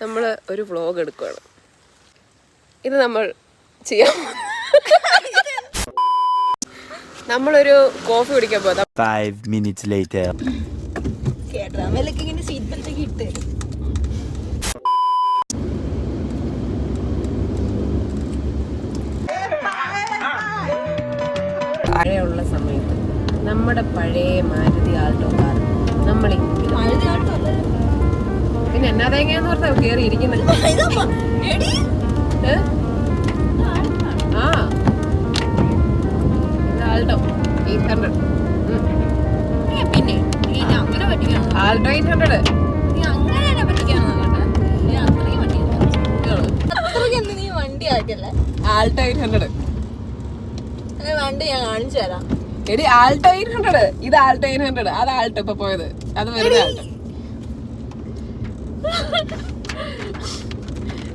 നമ്മൾ ഒരു വ്ളോഗ് എടുക്കുകയാണ്. ഇത് നമ്മൾ ചെയ്യാം. നമ്മളൊരു കോഫി കുടിക്കാൻ പോകാം. 5 minutes later. പഴയുള്ള സമയത്ത് നമ്മുടെ പഴയ മാരുതി ആൾട്ടോ കാർ നമ്മൾ പിന്നെ എന്നാ തേങ്ങയെന്ന് പറഞ്ഞാൽ കയറി ഇരിക്കുന്നത്. ആ ആൾട്ടോ 800. പിന്നെ ആൾട്ടോ 800. ആൾട്ടോ 800 വണ്ടി ഞാൻ കാണിച്ചു തരാം. എടി ആൾട്ടോ 800. ഇത് ആൾട്ടോ 800. അത് ആൾട്ടോ ഇപ്പൊ പോയത്. അത് വെറുതെ ആൾട്ടോ.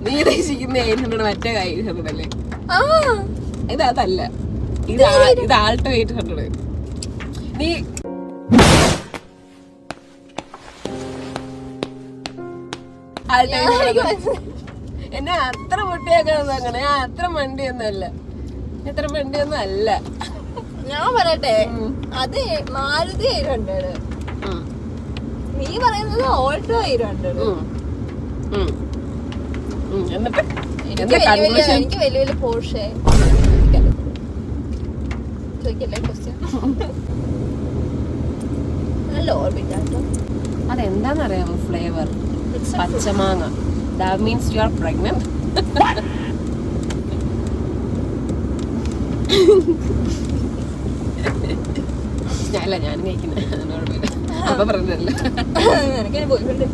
നീ ഉദ്ദേശിക്കുന്ന 800 മറ്റേ 800 അല്ലേ? ഇത് അതല്ല. ഇത് ആൾട്ടോ 800. നീ ആൾട്ടോ 800 എന്നെ അത്ര പൊട്ടിയാക്കാന്ന് അങ്ങനെ. അത്ര വണ്ടിയൊന്നും അല്ല. ഇത്ര വണ്ടിയൊന്നും അല്ല. ഞാൻ പറയട്ടെ, അത് മാരുതി 800. നീ പറയുന്നത് ഓൾട്ടോ 800. എനിക്ക് വലിയ വലിയ പോർഷെ നല്ല ഓർബിറ്റാട്ടോ. അതെന്താന്നറിയാമോ flavour? Pachamanga. That means you are pregnant. ഞാനല്ല, ഞാനും കഴിക്കുന്നത്. അപ്പൊ പറഞ്ഞല്ലോ എനിക്കതിന് പോയിട്ടുണ്ട്.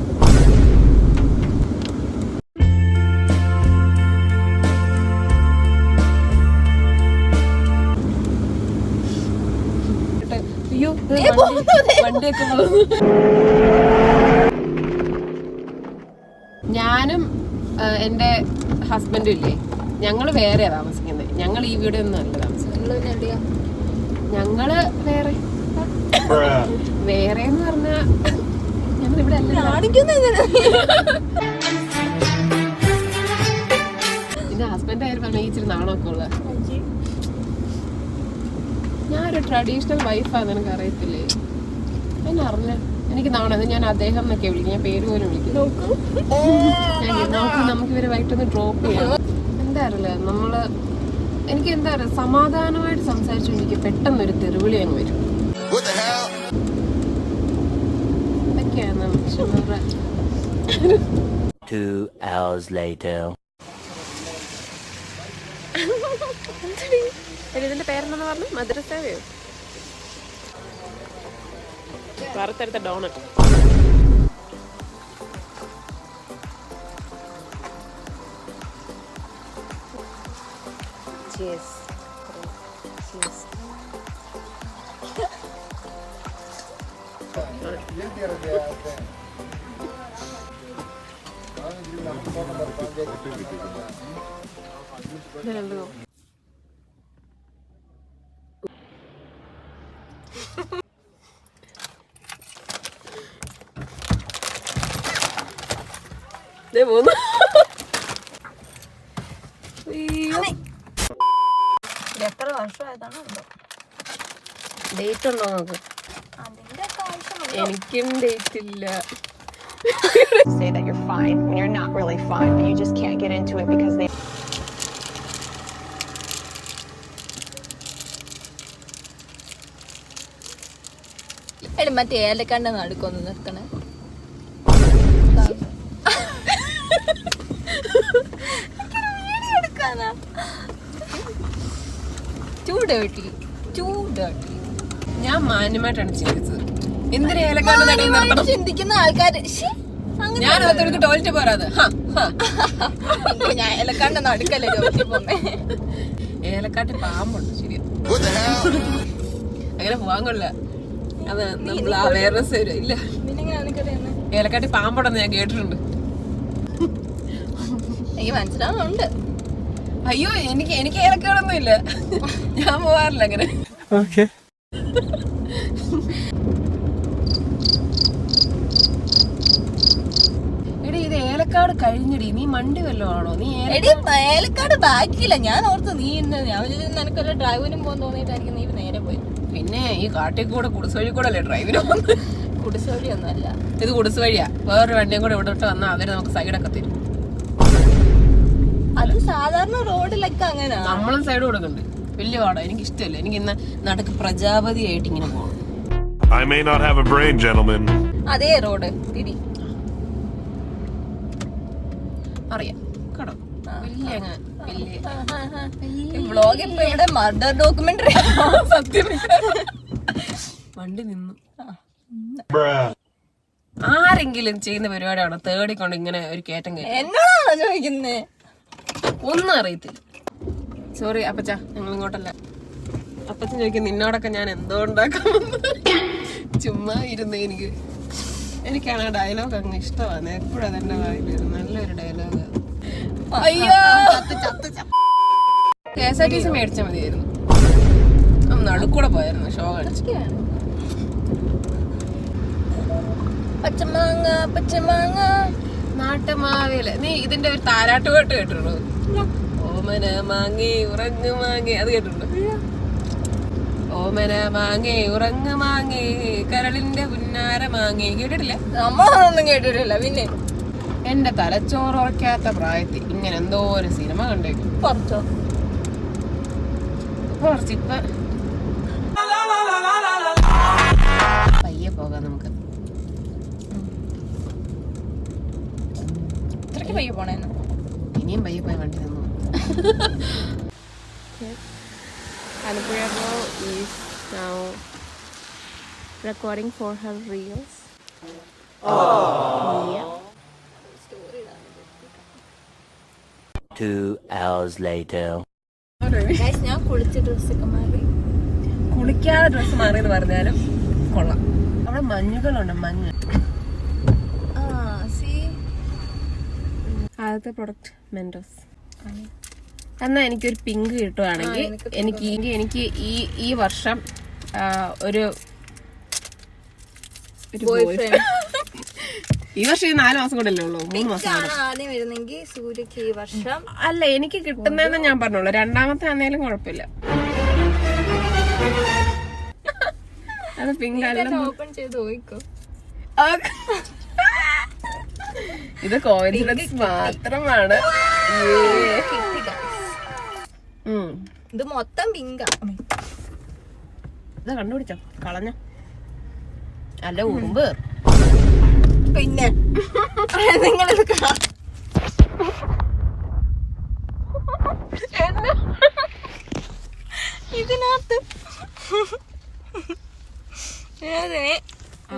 അയ്യോ വണ്ടിയൊക്കെ ഞാനും എന്റെ ഹസ്ബൻഡും ഇല്ലേ, ഞങ്ങള് വേറെയാ താമസിക്കുന്നത്. ഞങ്ങൾ ഈ വീട് ഒന്നും അല്ല താമസിക്കുന്നത്. ഞങ്ങള് വേറെ എന്ന് പറഞ്ഞാ ഞങ്ങൾ ഇവിടെ പിന്നെ ഹസ്ബൻഡ് ആയാലും പറഞ്ഞ ഇച്ചിരി നാണമൊക്കെ ഉള്ള. ഞാനൊരു ട്രഡീഷണൽ വൈഫാന്ന് എനിക്ക് അറിയത്തില്ലേ? എന്നെ അറിഞ്ഞ എനിക്ക് നാണത്. ഞാൻ അദ്ദേഹം എന്നൊക്കെ വിളിക്കും. ഞാൻ പേര് പോലും വിളിക്കും. നമുക്ക് ഇവരെ വൈകിട്ടൊന്ന് ഡ്രോപ്പ് ചെയ്യാം. എന്താ അറിയില്ല, നമ്മള് എനിക്ക് എന്താ പറയുക, സമാധാനമായിട്ട് സംസാരിച്ചു എനിക്ക് പെട്ടെന്നൊരു തെറിവിളി അങ്ങ് വരും. ഇതൊക്കെയാണ് 2 hours later. ഇതിന്റെ പേരെന്താന്ന് പറഞ്ഞു? മദ്രസയോ? വറുത്തെടുത്ത ഡോണറ്റ്. Cheers. Cheers. Hello. ദേ പോന്നു. എത്ര വർഷമായതാണോ? ഡേറ്റ് ഉണ്ടോ നോക്ക്. എനിക്കും ഡേറ്റ് ഇല്ല. Say that you're fine when you're not really fine, but you just can't get into it because they മറ്റേ ഏലക്കണ്ട നടുക്കൊന്ന് നിർത്തണേ. ഞാൻ മാന്യമായിട്ടാണ് ചിന്തിച്ചത്. എന്തിനാ ഏലക്കാണ്ട് നടുവ് നിർത്തണം? ചിന്തിക്കുന്ന ആൾക്കാര് ഞാൻ അതൊരു ടോയ്ലറ്റ് പോരാത്. ഞാൻ ഏലക്കാണ്ട് നടുക്കല്ലേ ടോയ്ലറ്റ് പോന്നെ. ഏലക്കാട്ടിൽ പാമ്പുണ്ട്. ശരിയാ, അങ്ങനെ പോവാൻ കൊള്ള. അത് നമ്മൾ അവയർനെസ് വരും. ഇല്ല, ഏലക്കാട്ടിൽ പാമ്പുണ്ടെന്ന് ഞാൻ കേട്ടിട്ടുണ്ട്. എനിക്ക് മനസ്സിലാവുന്നുണ്ട്. അയ്യോ, എനിക്ക് ഏലക്കാടൊന്നും ഇല്ല. ഞാൻ പോവാറില്ല അങ്ങനെ. എടി, ഇത് ഏലക്കാട് കഴിഞ്ഞിടി, നീ മണ്ടി വല്ലോ ആണോ? നീ എടി ഏലക്കാട് ബാക്കിയില്ല. ഞാൻ ഓർത്തു നീ ഞാൻ നിനക്കൊരു ഡ്രൈവിനും പോകാൻ തോന്നിയിട്ടായിരിക്കും നീ നേരെ പോയി. പിന്നെ ഈ കാട്ടിൽ കൂടെ കുടിസുവഴി കൂടെ അല്ലേ ഡ്രൈവിന് പോകുന്നത്? കുടിസുവഴിയൊന്നും അല്ല ഇത് കുടിസുവഴിയാ. വേറൊരു വണ്ടിയും കൂടെ ഇവിടെ ഇട്ട് വന്നാൽ അവര് നമുക്ക് സൈഡൊക്കെ തരും. അത് സാധാരണ റോഡിലൊക്കെ അങ്ങനെ നമ്മളും സൈഡ് കൊടുക്കുന്നുണ്ട്. വലിയ പാടാ, എനിക്ക് ഇഷ്ടമല്ല. എനിക്ക് ഇന്ന് നടക്ക് പ്രജാപതിയായിട്ട് ഇങ്ങനെ പോകണം. I may not have a brain, gentlemen. അതേ റോഡ് തിരി അറിയാം കേട്ടോ. വ്ളോഗ് ഇപ്പൊ ഇവിടെ മർഡർ ഡോക്യുമെന്ററി സത്യം. വണ്ടി നിന്നു. ആരെങ്കിലും ചെയ്യുന്ന പരിപാടിയാണോ തേടിക്കൊണ്ട് ഇങ്ങനെ ഒരു കയറ്റം കയറ്റം? എന്നോടാണോ ചോദിക്കുന്നേ? ഒന്നും അറിയത്തില്ല. സോറി അപ്പച്ച, ഞങ്ങൾ ഇങ്ങോട്ടല്ല. അപ്പച്ചൻ ചോദിക്കും നിന്നോടൊക്കെ ഞാൻ എന്തോ ഉണ്ടാക്കാമെന്ന്. ചുമ്മാ ഇരുന്ന് എനിക്കാണ് ആ ഡയലോഗ് അങ്ങ് ഇഷ്ടമാണ്. എപ്പോഴും അതെന്റെ വായിൽ വരും. നല്ലൊരു ഡയലോഗ്. അയ്യോ, KSRTC മേടിച്ചാൽ മതിയായിരുന്നു. നടുക്കൂടെ പോയായിരുന്നു ഷോ കാണിച്ചു. പച്ചമാങ്ങ പച്ചമാങ്ങ നാട്ടുമാവില്. നീ ഇതിന്റെ ഒരു താരാട്ട് പാട്ട് കേട്ടിട്ടുണ്ടോ? ഓമന മാങ്ങി ഉറങ്ങു മാങ്ങി, അത് കേട്ടിട്ടുണ്ടോ? ഓമന മാങ്ങി ഉറങ്ങു മാങ്ങി കരളിന്റെ പുന്നാര മാങ്ങി, കേട്ടിട്ടില്ല? നമ്മളൊന്നും കേട്ടിട്ടില്ല. പിന്നെ എന്റെ തലച്ചോറ് ഉറക്കാത്ത പ്രായത്തിൽ ഇങ്ങനെ എന്തോ ഒരു സിനിമ കണ്ടേക്കും. കുറച്ചോ കുറച്ചിപ്പ പയ്യെ പോകാം നമുക്ക്. ഇത്രയ്ക്ക് പയ്യെ പോണേന്ന്. ഇനിയും പയ്യെ പോയ വണ്ടി തന്നു. Anupriya is now recording for her reels. Yeah. 2 hours later. ഞാൻ കുളിച്ച ഡ്രസ്സൊക്കെ മാറി. കുളിക്കാതെ ഡ്രസ്സ് മാറിയെന്ന് പറഞ്ഞാലും കൊള്ളാം. അവിടെ മഞ്ഞുകളുണ്ട്, മഞ്ഞ്. ആദ്യത്തെ പ്രൊഡക്റ്റ് മെൻഡോസ്. എന്നാ എനിക്കൊരു പിങ്ക് കിട്ടുവാണെങ്കിൽ എനിക്ക് ഈ വർഷം ഒരു ഈ വർഷം 4 മാസം കൂടെ അല്ലേ ഉള്ളൂ, 3 മാസം കൂടെ. ആദ്യം വരുന്നെങ്കിൽ സൂര്യക്ക് ഈ വർഷം അല്ല, എനിക്ക് കിട്ടുന്നതെന്ന് ഞാൻ പറഞ്ഞോളൂ. രണ്ടാമത്തെ ആണെങ്കിലും കുഴപ്പമില്ല. അത് പിങ്ക് അല്ല. ഓപ്പൺ ചെയ്ത് നോക്കോ. ഇത് കോയിൻസിഡൻസ് മാത്രമാണ്. ഇത് മൊത്തം പിങ്കാ. ഇത് കണ്ടുപിടിച്ചോ? കളഞ്ഞ അല്ല ഉറുമ്പ്. പിന്നെ നിങ്ങളിത് ഇതിനകത്ത്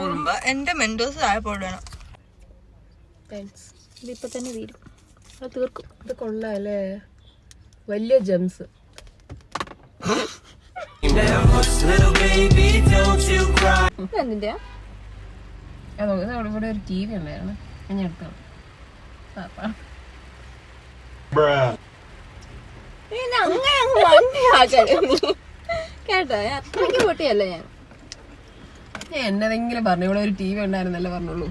ഉറുമ്പ് എന്റെ മെൻഡോസ് ആയപ്പോഴാണ്. ഇതിപ്പോ തന്നെ തീരും, അത് തീർക്കും. ഇത് കൊള്ളാല്ലേ, വലിയ ജെംസ്. എന്തിന്റെ അതോ ഇത് അവിടെ ഇവിടെ ഒരു TV ഉണ്ടായിരുന്നു, ഞാൻ എടുത്തോ. അങ്ങനെ അങ്ങ് വണ്ടിയാക്കരുത് കേട്ടോ. അത്രയ്ക്ക് പൊട്ടിയല്ല ഞാൻ. എന്നതെങ്കിലും പറഞ്ഞു ഇവിടെ ഒരു TV ഉണ്ടായിരുന്നല്ലേ പറഞ്ഞോളൂ.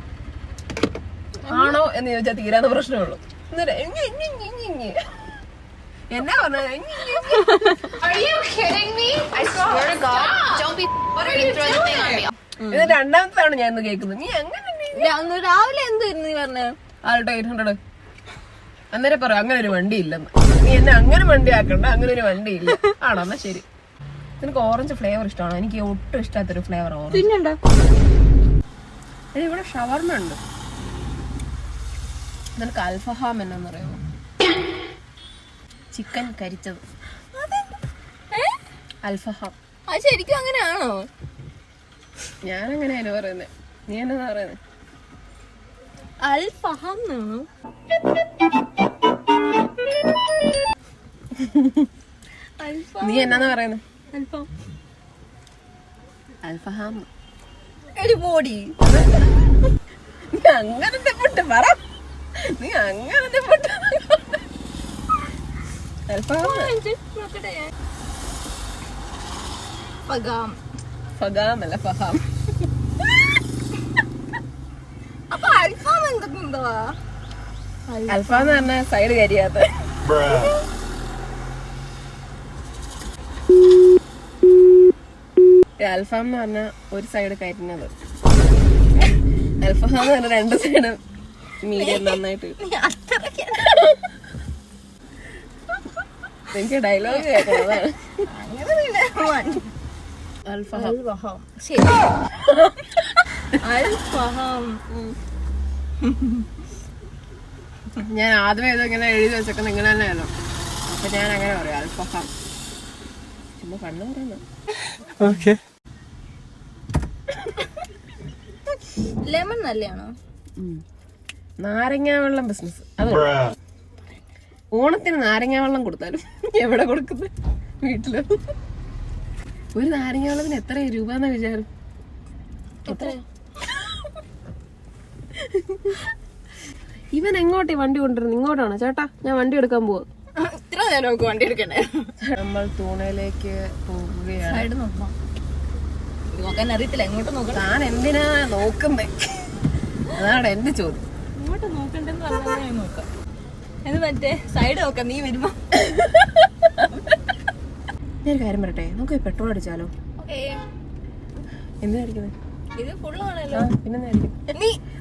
ആണോ എന്ന് ചോദിച്ചാൽ തീരാത്ത പ്രശ്നമേ ഉള്ളൂ. എന്നാ പറഞ്ഞത്? ഇത് രണ്ടാമത്തെ തവണ ഞാൻ ഇന്ന് കേൾക്കുന്നത്. നീ അങ്ങനെ രാവിലെ എന്തായിരുന്നു നീ പറഞ്ഞ? ആൾട്ടോ 800. അന്നേരം പറയാം അങ്ങനെ ഒരു വണ്ടി ഇല്ലെന്ന്. നീ എന്നെ അങ്ങനെ വണ്ടി ആക്കണ്ട, അങ്ങനെ ഒരു വണ്ടി ഇല്ല. ആണോ? എന്നാ ശരി. നിനക്ക് ഓറഞ്ച് ഫ്ലേവർ ഇഷ്ടമാണോ? എനിക്ക് ഒട്ടും ഇഷ്ടാത്തൊരു ഫ്ലേവർ ഓറഞ്ച്. ഇവിടെ ഷവർമ ഉണ്ട്. നിനക്ക് അൽഫഹാം എന്നാന്ന് അറിയാമോ? ചിക്കൻ കരിച്ചത്. അൽഫഹാം. അത് ശരിക്കും അങ്ങനെയാണോ? ഞാനങ്ങനെയാണ് പറയുന്നത്. നീ എന്നാ പറയുന്നത്? അൽഫഹാം. നീ എന്നാന്ന് പറയുന്നത്? അൽഫാം. അൽഫഹാം. ഒരു ബോഡി. നീ അങ്ങനത്തെ പൊട്ട് പറ. നീ അങ്ങനത്തെ പൊട്ട്. അൽഫഹാം. ഫഗാം. ഫഗാം അല്ല ഫഹാം. അപ്പൊ അൽഫാം എന്തൊക്കെയുണ്ടോ? അൽഫാം എന്ന് പറഞ്ഞ സൈഡ് കരിയാത്ത. അൽഫാം എന്ന് പറഞ്ഞ ഒരു സൈഡ് കരിഞ്ഞത്. അൽഫാം എന്ന് പറഞ്ഞ രണ്ട് സൈഡ് മീഡിയം നന്നായിട്ട്. എനിക്ക് ഡയലോഗ് കേൾക്കണം. അൽഫഹം. ശരി. അൽഫഹം. ഞാൻ ആദ്യമേ ഇത് ഇങ്ങനെ എഴുതി വെച്ചൊക്കെ നിങ്ങൾ തന്നെയാണല്ലോ. അപ്പൊ ഞാൻ അങ്ങനെ പറയാം അൽഫഹാം. ചുമ്മാ കണ്ണു പറയുന്നു. ലെമൺ നല്ലയാണോ? നാരങ്ങ വെള്ളം ബിസിനസ് അത് ഓണത്തിന് നാരങ്ങ വെള്ളം കൊടുത്താലും എവിടെ കൊടുക്കുന്നത്? വീട്ടില്. ഒരു നാരങ്ങ വെള്ളത്തിന് എത്ര രൂപ എന്നാ വിചാരം? എത്ര? ഇവൻ എങ്ങോട്ടേ വണ്ടി കൊണ്ടുവരുന്നത്? ഇങ്ങോട്ടാണോ? ചേട്ടാ ഞാൻ വണ്ടി എടുക്കാൻ പോവാ. ഇത്ര നേരം നമുക്ക് വണ്ടി എടുക്കണ്ടേ? നമ്മൾ തൂണയിലേക്ക് പോവുകയാണ്. സൈഡ് നോക്കണം. നോക്കാൻ അറിയത്തില്ല, എങ്ങോട്ട് നോക്കണം. താൻ എന്തിനാ നോക്കുന്നേ? അതാണ് എന്റെ ചോദ്യം. ഇങ്ങോട്ട് നോക്കണ്ടെന്ന് പറഞ്ഞാൽ ഞാൻ നോക്കാം. ഇത് മറ്റേ സൈഡ് നോക്കാം, നീ വരുമ്പോ. ഞാനൊരു കാര്യം പറയട്ടെ, നമുക്ക് പെട്രോൾ അടിച്ചാലോ? എന്തിനായിരിക്കുന്നത്? ഇത് ഫുള്ളാണല്ലോ. പിന്നെന്തായിരിക്കും?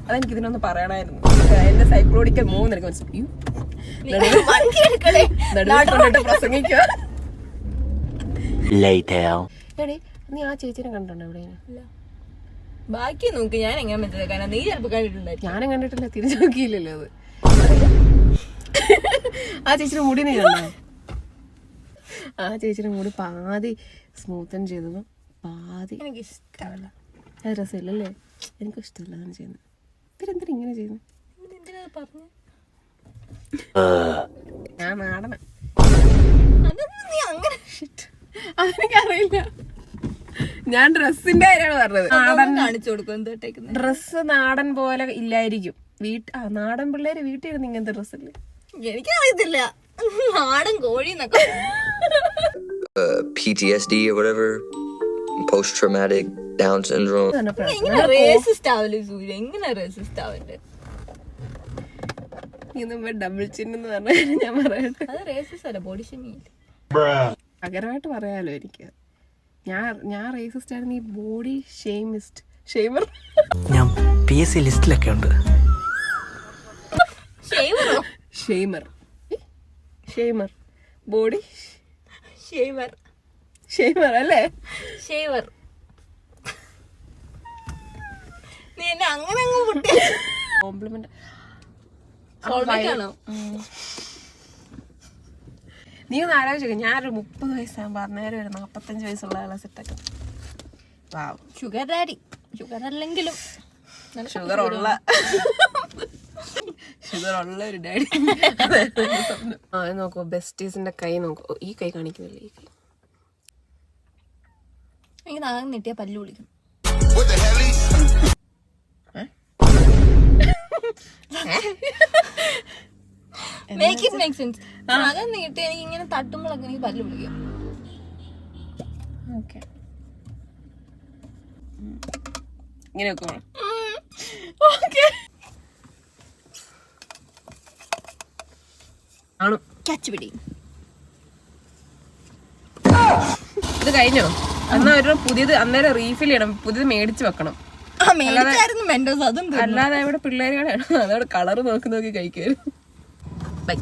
അതെനിക്ക് ഇതിനൊന്ന് പറയണായിരുന്നു. എന്റെ സൈക്ലോഡിക്കൽ മൂന്ന് എനിക്ക് മനസ്സിലായി. പ്രസംഗിക്കുക. നീ ആ ചേച്ചിനെ കണ്ടിട്ടുണ്ടോ എവിടെ? ബാക്കി നോക്ക്, ഞാൻ എങ്ങനെ മനസ്സിലാക്കാനാ? നീ ചിലപ്പോ കണ്ടിട്ടുണ്ടായിരിക്കും. ഞാനും കണ്ടിട്ടില്ല, തിരിച്ചു നോക്കിയില്ലല്ലോ അത്. ആ ചേച്ചിയുടെ മുടി നീ കണ്ടോ? ആ ചേച്ചിയുടെ മുടി പാതി സ്മൂത്തൻ ചെയ്തതും പാതി എനിക്ക് ഇഷ്ടമല്ല. അത് രസമില്ലല്ലേ? എനിക്കും ഇഷ്ടമല്ല അങ്ങനെ ചെയ്യുന്നത്. ഇവരെന്തിനാ ഇങ്ങനെ ചെയ്യുന്നത്? എന്തിനാ പറഞ്ഞു? ഞാൻ നാടന. അതൊന്നും നീ അങ്ങനെ അതെനിക്കറിയില്ല. ഞാൻ ഡ്രസ്സിന്റെ കാര്യമാണ് പറഞ്ഞത്. നാടൻ കാണിച്ചു കൊടുക്കും. എന്തോട്ടേക്കുന്നത് ഡ്രസ്സ് നാടൻ പോലെ ഇല്ലായിരിക്കും. നാടൻ പിള്ളേര് വീട്ടിൽ ഇരുന്ന് ഇങ്ങനത്തെ ഡ്രസ്സല്ലേ? എനിക്കറിയത്തില്ല. നാടൻ കോഴി എന്നൊക്കെ. PTSD or whatever, post-traumatic Down syndrome. എങ്ങനെ റേസിസ്റ്റ് ആവല്ലേ സൂര്യ? എങ്ങനെ റേസിസ്റ്റ് ആവല്ലേ? ഡബിൾ ചിൻ എന്ന് പറഞ്ഞാൽ ഞാൻ പറയട്ടെ, അത് റേസിസ്റ്റ് അല്ല, ബോഡി ഷേമിങ്. പകരമായിട്ട് പറയാലോ എനിക്ക്. ഞാൻ റേസിസ്റ്റ് ആണ്, നീ ബോഡി ഷെയ്മിസ്റ്റ്. ഷെയ്മർ. ഞാൻ PSC ലിസ്റ്റിലൊക്കെ ഉണ്ട്. ഷേമറോ? ഷെയ്മർ. ഷെയ്മർ. ബോഡി ഷേമർ. ഷെയ്മർ അല്ലേ? ഷേവർ. നീ എന്നെ അങ്ങനെ അങ്ങ് പൊട്ടി. കോംപ്ലിമെന്റ് ആണോ? നീ ഒന്ന് ആലോചിച്ചു. ഞാനൊരു 30 വയസ്സാകുമ്പോ അന്നേരം ഒരു 45 വയസ്സുള്ള ആളെ സെറ്റാക്കും. Sugar daddy. ഷുഗർ അല്ലെങ്കിലും ഷുഗർ ഉള്ള ഒരു ഡാഡി. ആ നോക്കൂ, ബെസ്റ്റീസിന്റെ കൈ നോക്കൂ. ഈ കൈ കാണിക്കുന്നില്ലേ? ഈ കൈ എനിക്ക് നാഗം നീട്ടിയ പല്ല് വിളിക്കും. Make it make sense. നാഗം നീട്ടി എനിക്ക് ഇങ്ങനെ തട്ടുമ്പോഴൊക്കെ എനിക്ക് പല്ല് വിളിക്കും. ഓക്കെ, ഇങ്ങനെ വെക്കോ? ആണോ? ക്യാച്ച് പിടി. ഇത് കഴിഞ്ഞോ? എന്നാ ഒരു പുതിയത് അന്നേരം റീഫിൽ ചെയ്യണം, പുതിയത് മേടിച്ച് വെക്കണം. മെന്റോസ് അതും അല്ലാതെ ഇവിടെ പിള്ളേരുകളാണ് അതോടെ കളറ് നോക്കി കഴിക്കുമായിരുന്നു. ബൈ.